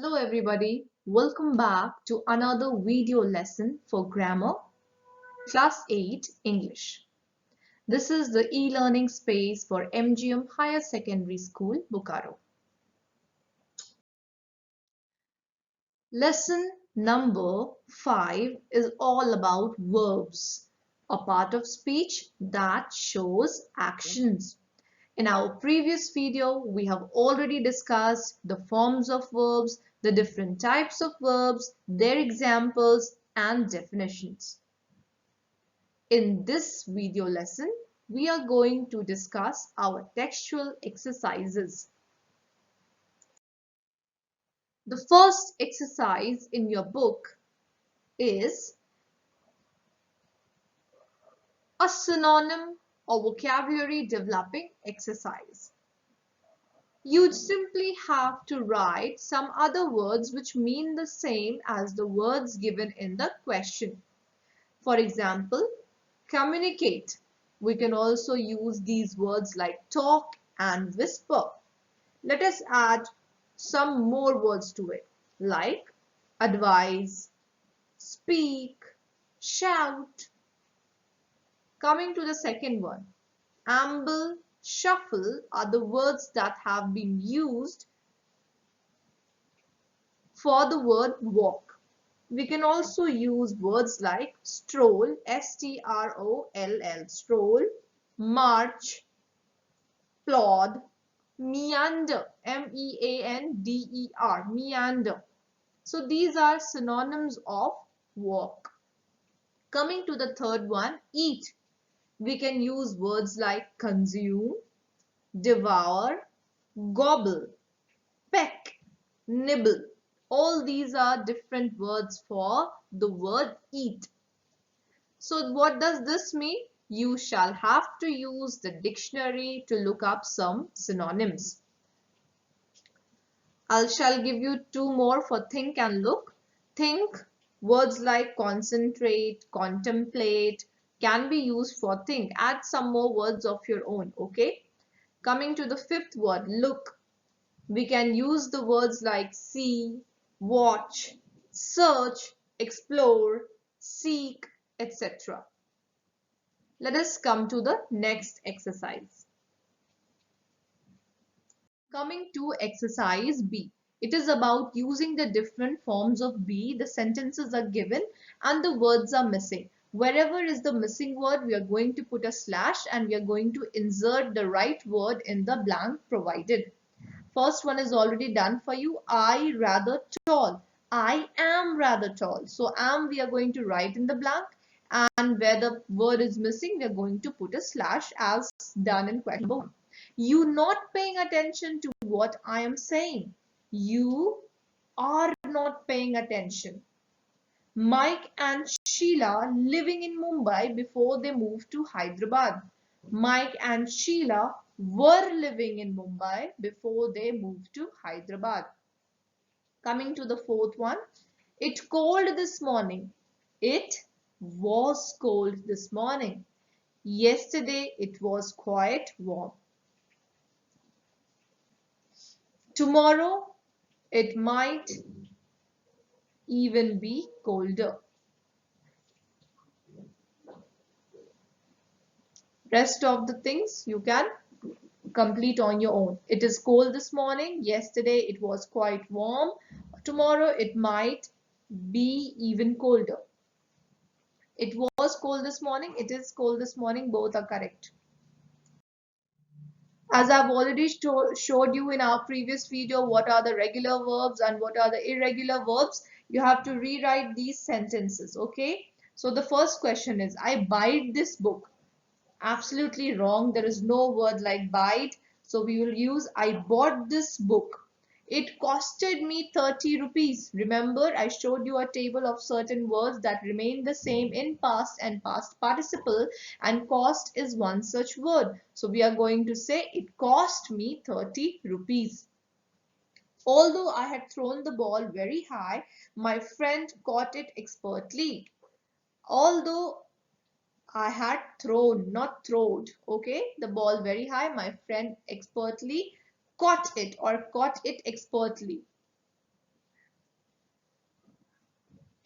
Hello everybody, welcome back to another video lesson for Grammar, Class 8 English. This is the e-learning space for MGM Higher Secondary School, Bokaro. Lesson number 5 is all about verbs, a part of speech that shows actions. In our previous video, we have already discussed the forms of verbs, the different types of verbs, their examples and definitions. In this video lesson, we are going to discuss our textual exercises. The first exercise in your book is a synonym or vocabulary developing exercise. You'd simply have to write some other words which mean the same as the words given in the question. For example, communicate. We can also use these words like talk and whisper. Let us add some more words to it, like advise, speak, shout. Coming to the second one, amble, shuffle are the words that have been used for the word walk. We can also use words like stroll, S-T-R-O-L-L, stroll, march, plod, meander, M-E-A-N-D-E-R, meander. So these are synonyms of walk. Coming to the third one, eat. We can use words like consume, devour, gobble, peck, nibble. All these are different words for the word eat. So what does this mean? You shall have to use the dictionary to look up some synonyms. I shall give you two more for think and look. Think, words like concentrate, contemplate can be used for think. Add some more words of your own, okay? Coming to the fifth word, look. We can use the words like see, watch, search, explore, seek, etc. Let us come to the next exercise. Coming to exercise B. It is about using the different forms of be. The sentences are given and the words are missing. Wherever is the missing word, we are going to put a slash and we are going to insert the right word in the blank provided. First one is already done for you. I rather tall. I am rather tall. So am we are going to write in the blank, and where the word is missing we are going to put a slash as done in question number 1. You not paying attention to what I am saying. You are not paying attention. Mike and Sheila living in Mumbai before they moved to Hyderabad. Mike and Sheila were living in Mumbai before they moved to Hyderabad. Coming to the fourth one, it cold this morning. It was cold this morning. Yesterday it was quite warm. Tomorrow it might even be colder. Rest of the things you can complete on your own. It is cold this morning. Yesterday it was quite warm. Tomorrow it might be even colder. It was cold this morning. It is cold this morning. Both are correct. As I've already showed you in our previous video what are the regular verbs and what are the irregular verbs, you have to rewrite these sentences, okay? So the first question is, I buyed this book. Absolutely wrong. There is no word like bite. So we will use I bought this book. It costed me 30 rupees. Remember, I showed you a table of certain words that remain the same in past and past participle, and cost is one such word. So we are going to say it cost me 30 rupees. Although I had thrown the ball very high, my friend caught it expertly. Although I had thrown, not throwed, okay, the ball very high, my friend expertly caught it or caught it expertly.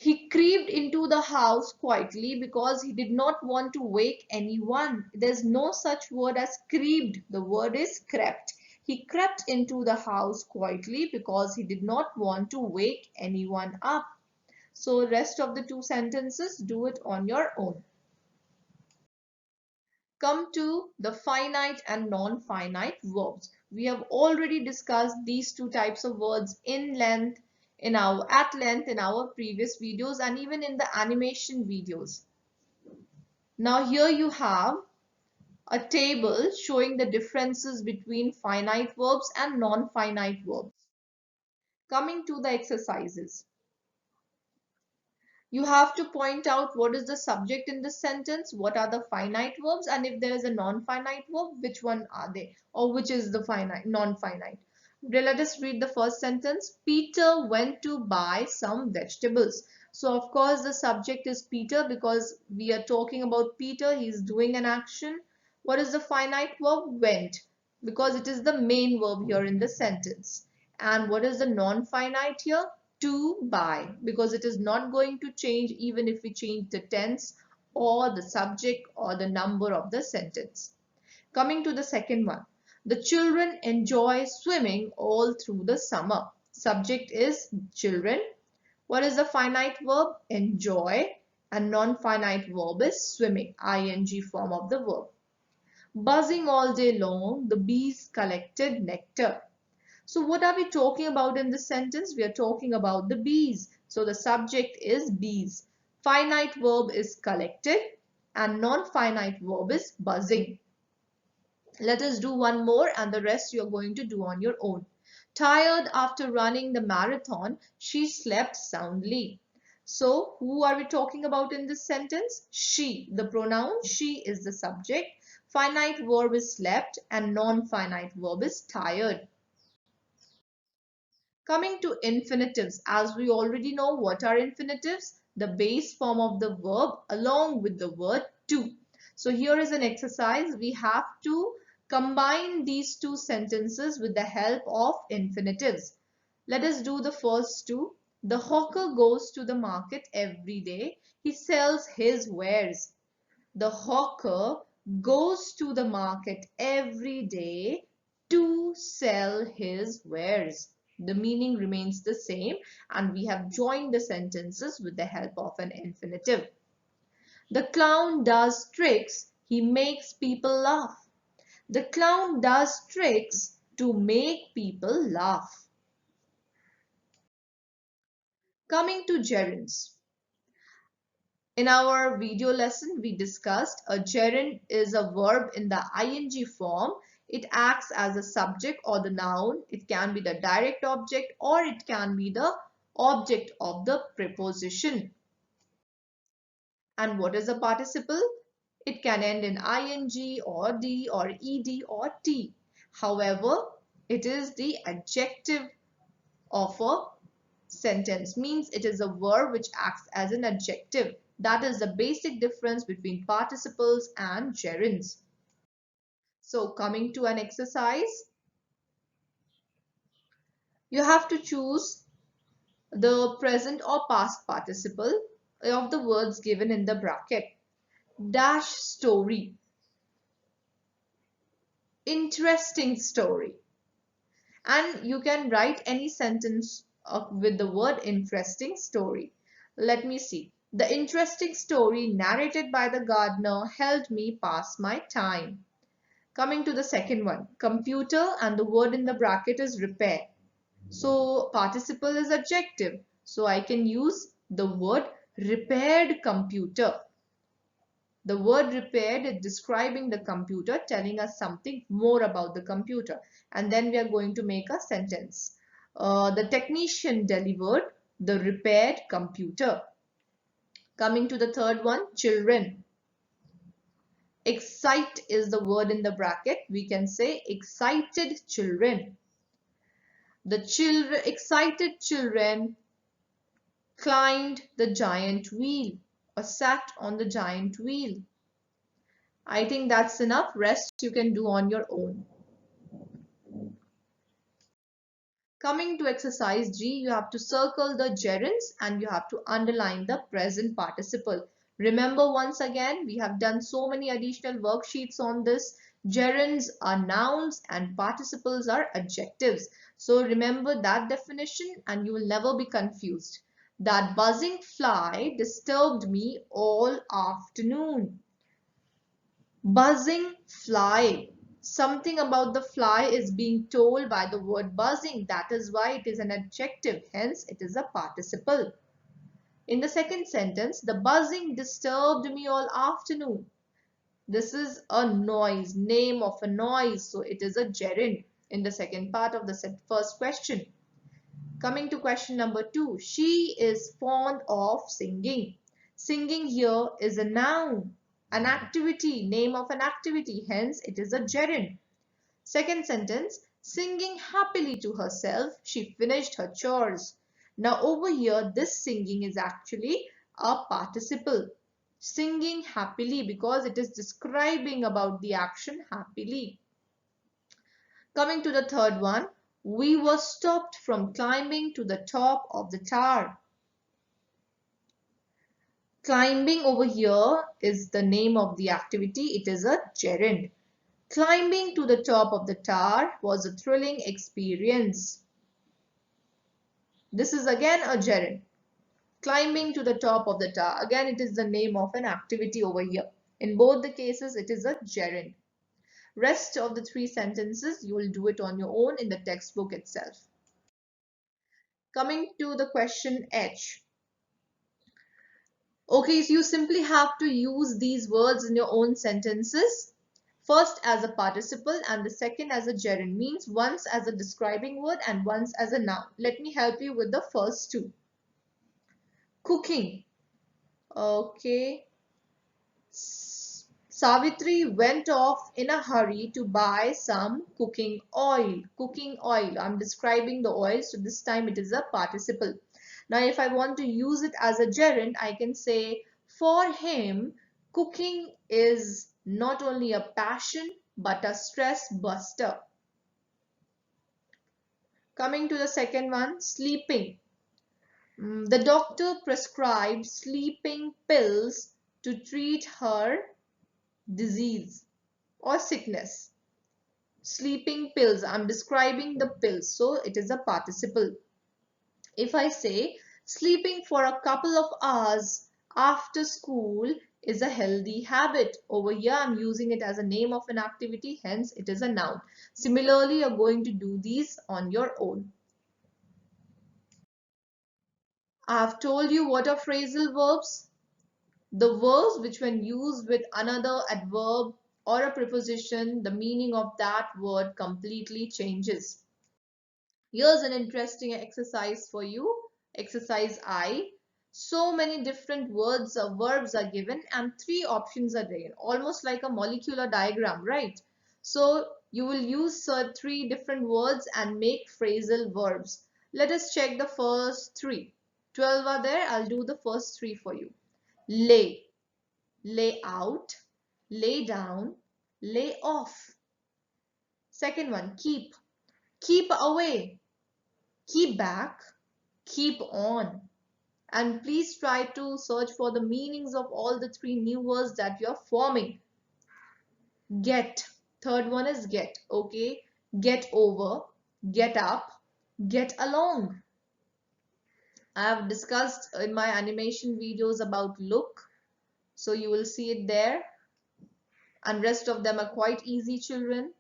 He crept into the house quietly because he did not want to wake anyone. There's no such word as crept. The word is crept. He crept into the house quietly because he did not want to wake anyone up. So rest of the two sentences, do it on your own. Come to the finite and non-finite verbs. We have already discussed these two types of words at length in our previous videos and even in the animation videos. Now here you have a table showing the differences between finite verbs and non-finite verbs. Coming to the exercises. You have to point out what is the subject in the sentence, what are the finite verbs, and if there is a non-finite verb, which one are they, or which is the non-finite. Let us read the first sentence. Peter went to buy some vegetables. So of course the subject is Peter because we are talking about Peter. He is doing an action. What is the finite verb? Went, because it is the main verb here in the sentence. And what is the non-finite here? To buy, because it is not going to change even if we change the tense or the subject or the number of the sentence. Coming to the second one. The children enjoy swimming all through the summer. Subject is children. What is the finite verb? Enjoy. And non-finite verb is swimming, ing form of the verb. Buzzing all day long, the bees collected nectar. So what are we talking about in this sentence? We are talking about the bees. So the subject is bees. Finite verb is collected and non-finite verb is buzzing. Let us do one more and the rest you are going to do on your own. Tired after running the marathon, she slept soundly. So who are we talking about in this sentence? She. The pronoun she is the subject. Finite verb is slept and non-finite verb is tired. Coming to infinitives, as we already know what are infinitives, the base form of the verb along with the word to. So here is an exercise. We have to combine these two sentences with the help of infinitives. Let us do the first two. The hawker goes to the market every day. He sells his wares. The hawker goes to the market every day to sell his wares. The meaning remains the same and we have joined the sentences with the help of an infinitive. The clown does tricks. He makes people laugh. The clown does tricks to make people laugh. Coming to gerunds. In our video lesson, we discussed a gerund is a verb in the ing form. It acts as a subject or the noun. It can be the direct object or it can be the object of the preposition. And what is a participle? It can end in ing or d or ed or t. However, it is the adjective of a sentence, means it is a verb which acts as an adjective. That is the basic difference between participles and gerunds. So coming to an exercise, you have to choose the present or past participle of the words given in the bracket. Dash story, interesting story. And you can write any sentence with the word interesting story. Let me see. The interesting story narrated by the gardener helped me pass my time. Coming to the second one, computer, and the word in the bracket is repair. So participle is adjective. So I can use the word repaired computer. The word repaired is describing the computer, telling us something more about the computer. And then we are going to make a sentence. The technician delivered the repaired computer. Coming to the third one, children. Excite is the word in the bracket. We can say excited children. Excited children climbed the giant wheel or sat on the giant wheel. I think that's enough. Rest you can do on your own. Coming to exercise G, you have to circle the gerunds and you have to underline the present participle. Remember, once again, we have done so many additional worksheets on this. Gerunds are nouns and participles are adjectives. So remember that definition and you will never be confused. That buzzing fly disturbed me all afternoon. Buzzing fly. Something about the fly is being told by the word buzzing. That is why it is an adjective. Hence, it is a participle. In the second sentence, the buzzing disturbed me all afternoon. This is a noise, name of a noise. So, it is a gerund in the second part of the first question. Coming to question number 2. She is fond of singing. Singing here is a noun, an activity, name of an activity. Hence, it is a gerund. Second sentence, singing happily to herself, she finished her chores. Now over here, this singing is actually a participle. Singing happily because it is describing about the action happily. Coming to the third one, we were stopped from climbing to the top of the tower. Climbing over here is the name of the activity. It is a gerund. Climbing to the top of the tower was a thrilling experience. This is again a gerund. Climbing to the top of the tower. Again, it is the name of an activity over here. In both the cases, it is a gerund. Rest of the 3 sentences, you will do it on your own in the textbook itself. Coming to the question H. Okay, so you simply have to use these words in your own sentences. First as a participle and the second as a gerund, means once as a describing word and once as a noun. Let me help you with the first two. Cooking. Okay. Savitri went off in a hurry to buy some cooking oil. Cooking oil. I'm describing the oil, so this time it is a participle. Now, if I want to use it as a gerund, I can say, for him, cooking is not only a passion, but a stress buster. Coming to the second one, sleeping. The doctor prescribed sleeping pills to treat her disease or sickness. Sleeping pills, I'm describing the pills, so it is a participle. If I say sleeping for a couple of hours after school is a healthy habit, over here I'm using it as a name of an activity, hence it is a noun. Similarly, you're going to do these on your own. I have told you what are phrasal verbs. The verbs which when used with another adverb or a preposition, the meaning of that word completely changes. Here's an interesting exercise for you. Exercise I. So many different words or verbs are given and 3 options are given. Almost like a molecular diagram, right? So you will use 3 different words and make phrasal verbs. Let us check the first 3. 12 are there. I'll do the first 3 for you. Lay. Lay out. Lay down. Lay off. Second one, keep. Keep away. Keep back, keep on. And please try to search for the meanings of all the 3 new words that you're forming. Get. Third one is get. Okay. Get over, get up, get along. I have discussed in my animation videos about look. So you will see it there. And rest of them are quite easy, children.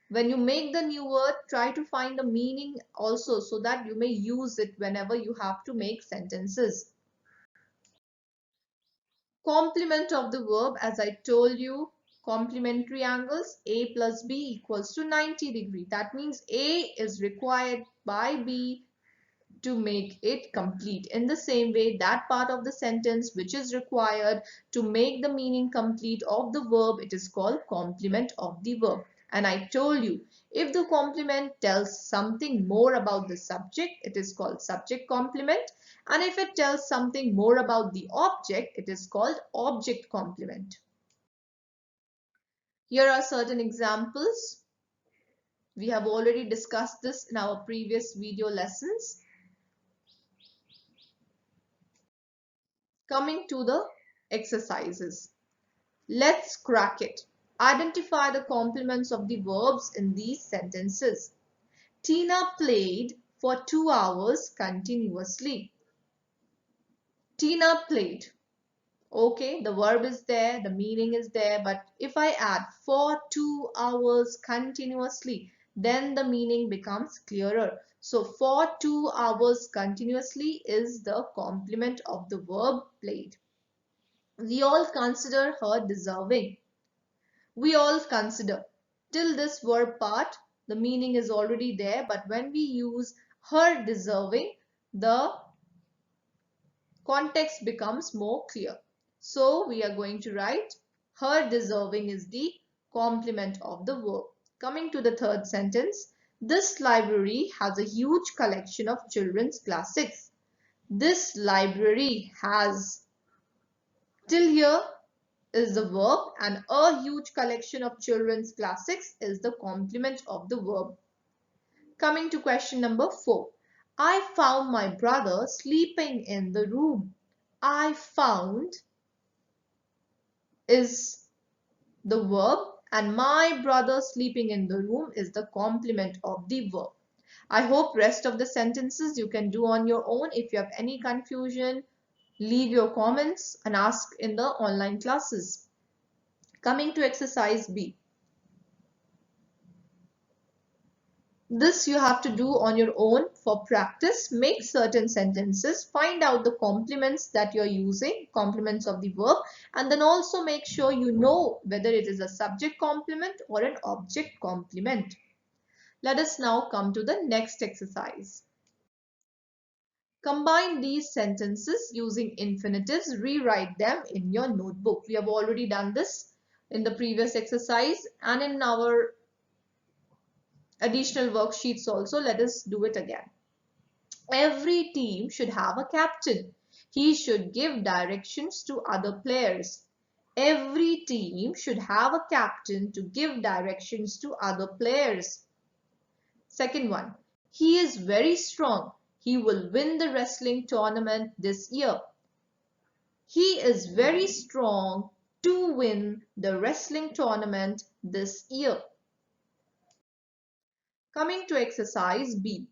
When you make the new word, try to find the meaning also so that you may use it whenever you have to make sentences. Complement of the verb, as I told you, complementary angles, A plus B equals to 90 degree. That means A is required by B to make it complete. In the same way, that part of the sentence which is required to make the meaning complete of the verb, it is called complement of the verb. And I told you, if the complement tells something more about the subject, it is called subject complement. And if it tells something more about the object, it is called object complement. Here are certain examples. We have already discussed this in our previous video lessons. Coming to the exercises. Let's crack it. Identify the complements of the verbs in these sentences. Tina played for 2 hours continuously. Tina played. Okay, the verb is there, the meaning is there, but if I add for 2 hours continuously, then the meaning becomes clearer. So for 2 hours continuously is the complement of the verb played. We all consider her deserving. We all consider. Till this verb part, the meaning is already there, but when we use her deserving, the context becomes more clear. So we are going to write her deserving is the complement of the verb. Coming to the third sentence, this library has a huge collection of children's classics. This library has, till here is the verb, and a huge collection of children's classics is the complement of the verb. Coming to question number 4. I found my brother sleeping in the room. I found is the verb and my brother sleeping in the room is the complement of the verb. I hope rest of the sentences you can do on your own. If you have any confusion, leave your comments and ask in the online classes. Coming to exercise B. This you have to do on your own for practice. Make certain sentences, find out the complements that you're using, complements of the verb, and then also make sure you know whether it is a subject complement or an object complement. Let us now come to the next exercise. Combine these sentences using infinitives, rewrite them in your notebook. We have already done this in the previous exercise and in our additional worksheets also. Let us do it again. Every team should have a captain. He should give directions to other players. Every team should have a captain to give directions to other players. Second one, he is very strong. He will win the wrestling tournament this year. He is very strong to win the wrestling tournament this year. Coming to exercise B.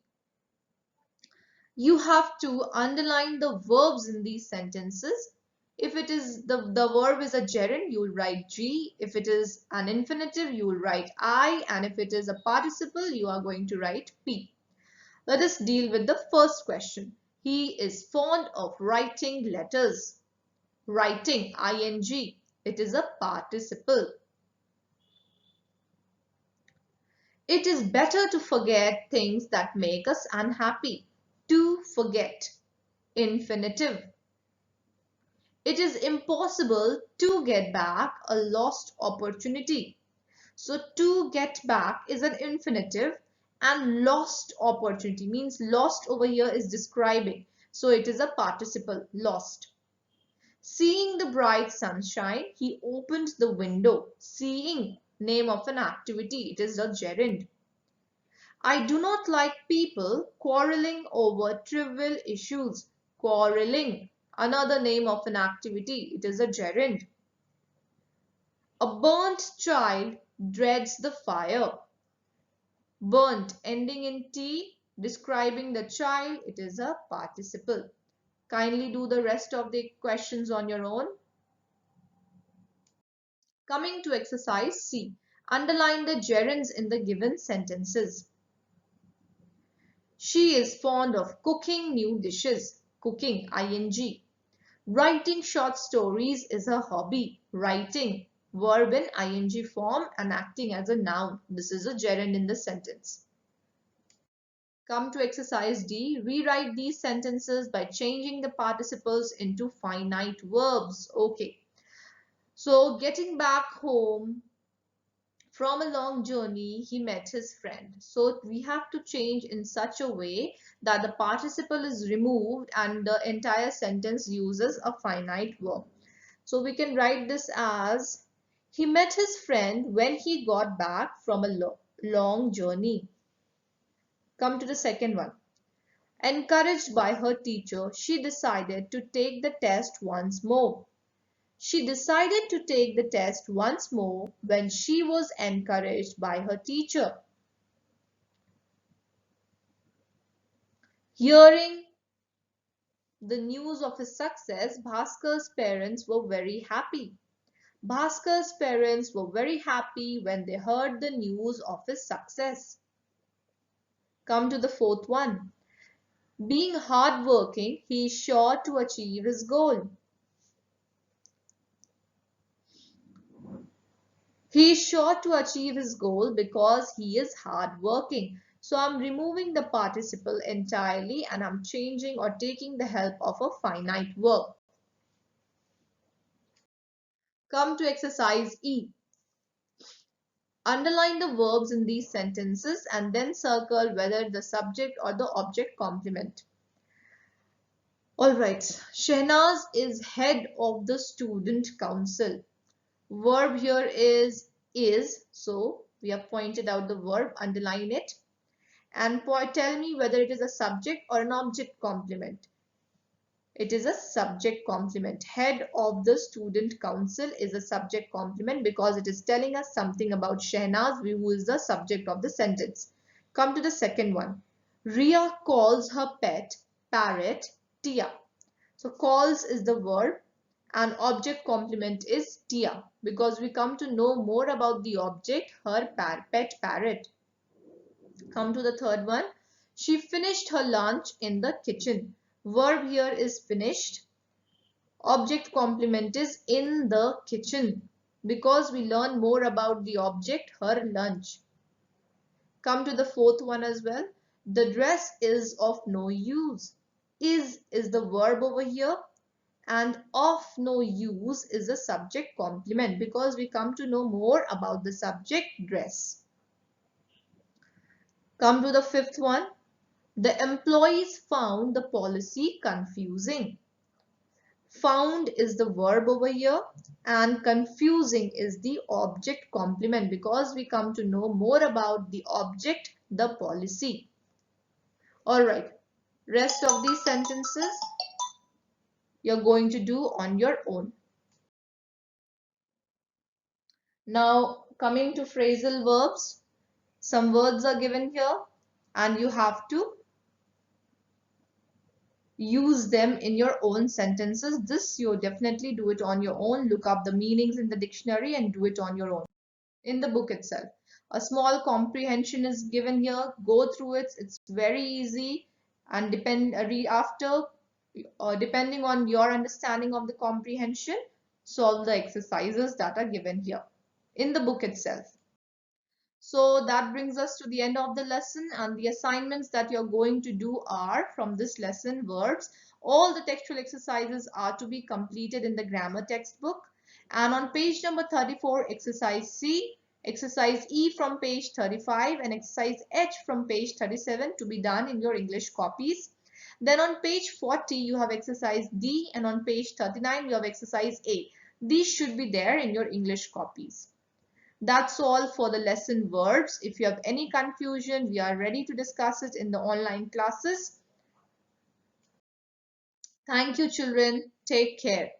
You have to underline the verbs in these sentences. If it is the verb is a gerund, you will write G. If it is an infinitive, you will write I. And if it is a participle, you are going to write P. Let us deal with the first question. He is fond of writing letters. Writing, ing. It is a participle. It is better to forget things that make us unhappy. To forget, infinitive. It is impossible to get back a lost opportunity. So to get back is an infinitive and lost opportunity means lost over here is describing. So it is a participle, lost. Seeing the bright sunshine, he opened the window. Seeing, name of an activity, it is a gerund. I do not like people quarreling over trivial issues. Quarreling, another name of an activity, it is a gerund. A burnt child dreads the fire. Burnt, ending in T, describing the child, it is a participle. Kindly do the rest of the questions on your own. Coming to exercise C, underline the gerunds in the given sentences. She is fond of cooking new dishes. Cooking, ing. Writing short stories is her hobby. Writing, verb in ing form and acting as a noun. This is a gerund in the sentence. Come to exercise D. Rewrite these sentences by changing the participles into finite verbs. Okay. So getting back home from a long journey, he met his friend. So we have to change in such a way that the participle is removed and the entire sentence uses a finite verb. So we can write this as he met his friend when he got back from a long journey. Come to the second one. Encouraged by her teacher, she decided to take the test once more. She decided to take the test once more when she was encouraged by her teacher. Hearing the news of his success, Bhaskar's parents were very happy. Bhaskar's parents were very happy when they heard the news of his success. Come to the fourth one. Being hardworking, he is sure to achieve his goal. He is sure to achieve his goal because he is hardworking. So I'm removing the participle entirely and I'm changing or taking the help of a finite verb. Come to exercise E. Underline the verbs in these sentences and then circle whether the subject or the object complement. Alright, Shehnaz is head of the student council. Verb here is, so we have pointed out the verb, underline it. And tell me whether it is a subject or an object complement. It is a subject complement. Head of the student council is a subject complement because it is telling us something about Shehnaz, who is the subject of the sentence. Come to the second one. Ria calls her pet parrot Tia. So calls is the verb and object complement is Tia because we come to know more about the object, her pet parrot. Come to the third one. She finished her lunch in the kitchen. Verb here is finished. Object complement is in the kitchen because we learn more about the object, her lunch. Come to the fourth one as well. The dress is of no use. Is the verb over here and of no use is a subject complement because we come to know more about the subject dress. Come to the fifth one. The employees found the policy confusing. Found is the verb over here and confusing is the object complement because we come to know more about the object, the policy. Alright, rest of these sentences you're going to do on your own. Now coming to phrasal verbs, some words are given here and you have to use them in your own sentences. This you definitely do it on your own. Look up the meanings in the dictionary and do it on your own in the book itself. A small comprehension is given here. Go through it. It's very easy and depending on your understanding of the comprehension, solve the exercises that are given here in the book itself. So that brings us to the end of the lesson and the assignments that you're going to do are from this lesson verbs. All the textual exercises are to be completed in the grammar textbook and on page number 34 exercise C, exercise E from page 35 and exercise H from page 37 to be done in your English copies. Then on page 40 you have exercise D and on page 39 you have exercise A. These should be there in your English copies. That's all for the lesson verbs. If you have any confusion, we are ready to discuss it in the online classes. Thank you, children. Take care.